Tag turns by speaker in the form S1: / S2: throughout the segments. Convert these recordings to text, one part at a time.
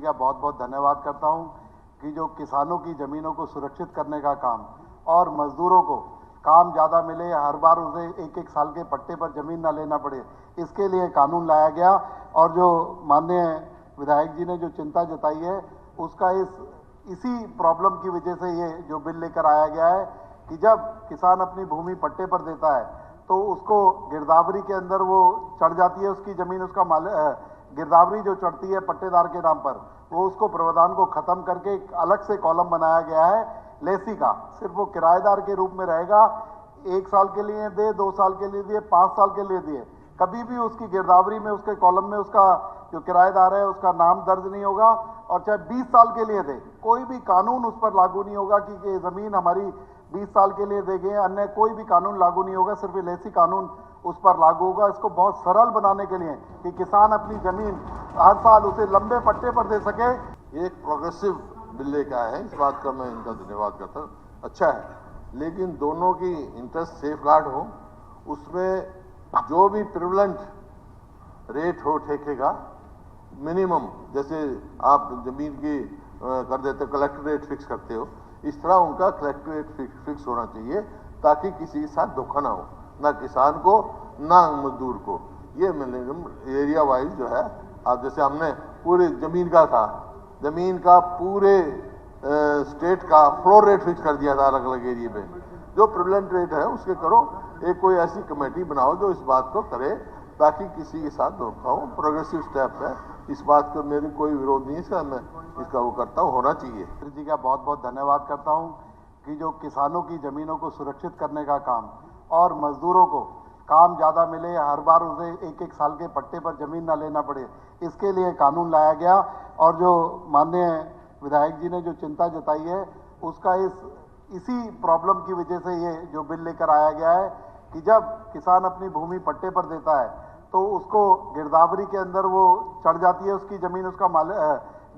S1: का बहुत बहुत धन्यवाद करता हूं कि जो किसानों की ज़मीनों को सुरक्षित करने का काम और मजदूरों को काम ज़्यादा मिले, हर बार उसे एक एक साल के पट्टे पर ज़मीन ना लेना पड़े, इसके लिए कानून लाया गया। और जो माननीय विधायक जी ने जो चिंता जताई है, उसका इसी प्रॉब्लम की वजह से ये जो बिल लेकर आया गया है कि जब किसान अपनी भूमि पट्टे पर देता है तो उसको गिरदावरी के अंदर वो चढ़ जाती है, उसकी ज़मीन, उसका गिरदावरी जो चढ़ती है पट्टेदार के नाम पर, वो उसको प्रावधान को खत्म करके एक अलग से कॉलम बनाया गया है लेसी का। सिर्फ वो किराएदार के रूप में रहेगा, 1 साल के लिए दे, 2 साल के लिए दिए, 5 साल के लिए दिए, कभी भी उसकी गिरदावरी में, उसके कॉलम में उसका जो किराएदार है उसका नाम दर्ज नहीं होगा। और चाहे 20 साल के लिए दे, कोई भी कानून उस पर लागू नहीं होगा कि ये ज़मीन हमारी 20 साल के लिए दे गए, अन्य कोई भी कानून लागू नहीं होगा, सिर्फ लेसी कानून उस पर लागू होगा। इसको बहुत सरल बनाने के लिए कि किसान अपनी ज़मीन हर साल उसे लंबे पट्टे पर दे सके।
S2: एक प्रोग्रेसिव बिल लेकर आए हैं, इस बात का मैं इनका धन्यवाद करता हूँ। अच्छा है, लेकिन दोनों की इंटरेस्ट सेफ गार्ड हो, उसमें जो भी प्रिवलेंट रेट हो ठेके का मिनिमम, जैसे आप जमीन की कर देते हो कलेक्टर रेट फिक्स करते हो, इस तरह उनका कलेक्टर रेट फिक्स होना चाहिए ताकि किसी के साथ धोखा ना हो, ना किसान को ना मजदूर को। ये मिनिमम एरिया वाइज जो है, आप जैसे हमने पूरे जमीन का था, जमीन का पूरे स्टेट का फ्लोर रेट फिक्स कर दिया था अलग अलग एरिया में, जो प्रिवलेंट रेट है उसके करो। एक कोई ऐसी कमेटी बनाओ जो इस बात को करे ताकि किसी के साथ धोखा हो। प्रोग्रेसिव स्टेप है, इस बात का मेरी कोई विरोध नहीं है, मैं इसका वो करता हूँ, होना चाहिए।
S1: जी का बहुत बहुत धन्यवाद करता हूँ कि जो किसानों की ज़मीनों को सुरक्षित करने का काम और मजदूरों को काम ज़्यादा मिले, हर बार उसे एक एक साल के पट्टे पर ज़मीन ना लेना पड़े, इसके लिए कानून लाया गया। और जो माननीय विधायक जी ने जो चिंता जताई है, उसका इसी प्रॉब्लम की वजह से ये जो बिल लेकर आया गया है कि जब किसान अपनी भूमि पट्टे पर देता है तो उसको गिरदावरी के अंदर वो चढ़ जाती है, उसकी ज़मीन, उसका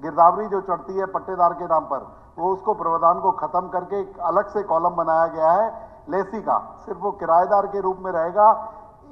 S1: गिरदावरी जो चढ़ती है पट्टेदार के नाम पर, वो उसको प्रावधान को खत्म करके एक अलग से कॉलम बनाया गया है लेसी का। सिर्फ वो किराएदार के रूप में रहेगा,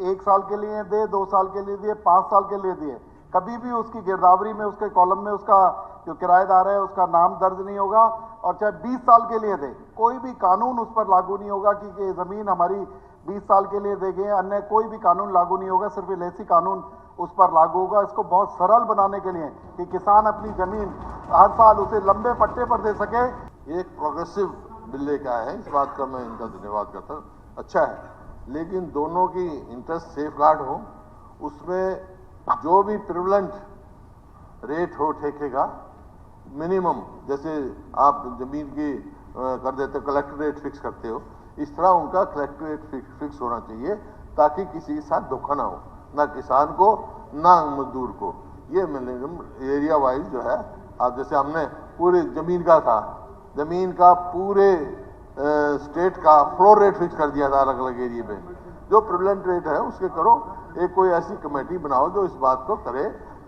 S1: 1 साल के लिए दे, 2 साल के लिए दिए, 5 साल के लिए दिए, कभी भी उसकी गिरदावरी में, उसके कॉलम में उसका जो किराएदार है उसका नाम दर्ज नहीं होगा। और चाहे 20 साल के लिए दे, कोई भी कानून उस पर लागू नहीं होगा कि ये ज़मीन हमारी 20 साल के लिए दे गए, अन्य कोई भी कानून लागू नहीं होगा, सिर्फ लेसी कानून उस पर लागू होगा। इसको बहुत सरल बनाने के लिए कि किसान अपनी ज़मीन हर साल उसे लंबे पट्टे पर दे सके।
S2: एक प्रोग्रेसिव बिल लेकर आए हैं, इस बात का मैं इनका धन्यवाद करता हूँ। अच्छा है, लेकिन दोनों की इंटरेस्ट सेफ गार्ड हो, उसमें जो भी प्रिवलेंट रेट हो ठेके का मिनिमम, जैसे आप जमीन की कर देते हो कलेक्टर रेट फिक्स करते हो, इस तरह उनका कलेक्टर रेट फिक्स होना चाहिए ताकि किसी के साथ धोखा ना हो, ना किसान को ना मजदूर को। ये मिनिमम एरिया वाइज जो है, आप जैसे हमने पूरे जमीन का था, जमीन का पूरे स्टेट का फ्लोर रेट फिक्स कर दिया था अलग अलग एरिया में, जो प्रिवलेंट रेट है उसके करो। एक कोई ऐसी कमेटी बनाओ जो इस बात को करे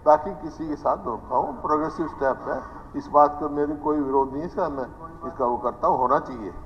S2: ताकि किसी के साथ धोखा हो। प्रोग्रेसिव स्टेप है, इस बात का मेरी कोई विरोध नहीं है, मैं इसका वो करता हूँ, होना चाहिए।